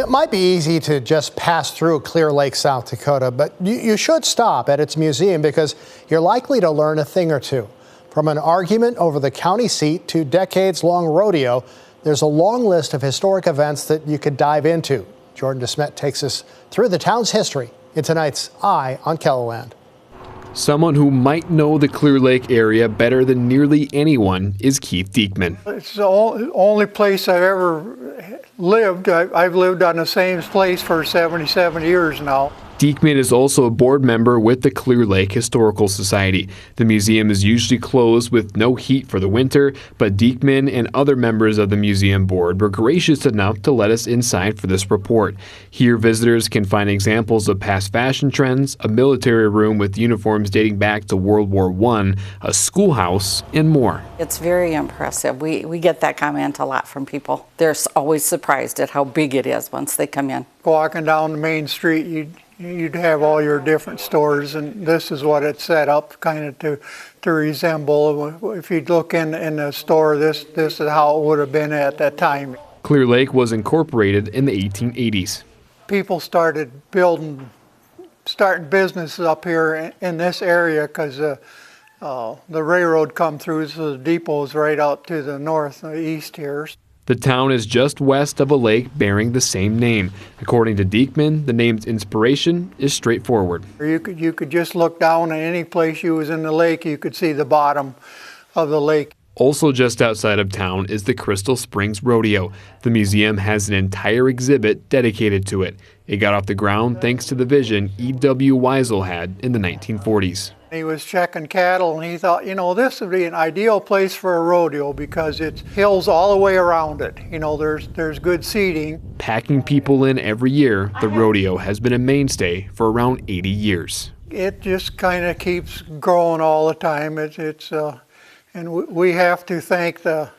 It might be easy to just pass through Clear Lake, South Dakota, but you should stop at its museum because you're likely to learn a thing or two. From an argument over the county seat to decades-long rodeo, there's a long list of historic events that you could dive into. Jordan DeSmet takes us through the town's history in tonight's Eye on KELOLAND. Someone who might know the Clear Lake area better than nearly anyone is Keith Diekman. It's the only place I've ever lived. I've lived on the same place for 77 years now. Diekman is also a board member with the Clear Lake Historical Society. The museum is usually closed with no heat for the winter, but Diekman and other members of the museum board were gracious enough to let us inside for this report. Here, visitors can find examples of past fashion trends, a military room with uniforms dating back to World War I, a schoolhouse, and more. It's very impressive. We get that comment a lot from people. They're always surprised at how big it is once they come in. Walking down the main street, you'd have all your different stores, and this is what it's set up kind of to resemble. If you look in the store, this is how it would have been at that time. Clear Lake was incorporated in the 1880s. People started starting businesses up here in this area because the railroad come through, so the depot's right out to the north and east here. The town is just west of a lake bearing the same name. According to Diekman, the name's inspiration is straightforward. You could just look down at any place you was in the lake, you could see the bottom of the lake. Also just outside of town is the Crystal Springs Rodeo. The museum has an entire exhibit dedicated to it. It got off the ground thanks to the vision E.W. Weisel had in the 1940s. He was checking cattle and he thought, this would be an ideal place for a rodeo because it's hills all the way around it. There's good seating. Packing people in every year, the rodeo has been a mainstay for around 80 years. It just kind of keeps growing all the time. And we have to thank the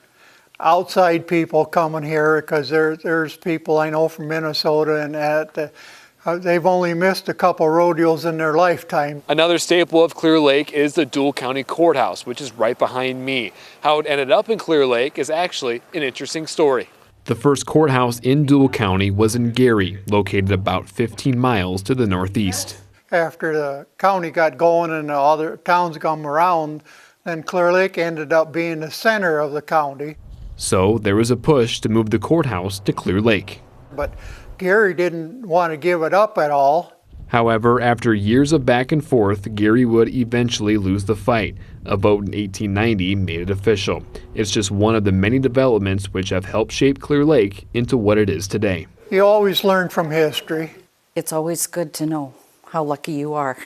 outside people coming here because there's people I know from Minnesota and they've only missed a couple rodeos in their lifetime. Another staple of Clear Lake is the Dual County Courthouse, which is right behind me. How it ended up in Clear Lake is actually an interesting story. The first courthouse in Dual County was in Gary, located about 15 miles to the northeast. After the county got going and the other towns come around, then Clear Lake ended up being the center of the county. So there was a push to move the courthouse to Clear Lake. But Gary didn't want to give it up at all. However, after years of back and forth, Gary would eventually lose the fight. A vote in 1890 made it official. It's just one of the many developments which have helped shape Clear Lake into what it is today. You always learn from history. It's always good to know how lucky you are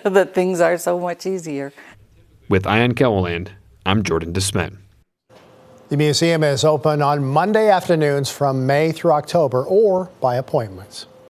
that things are so much easier. With Eye on KELOLAND, I'm Jordan DeSmet. The museum is open on Monday afternoons from May through October or by appointments.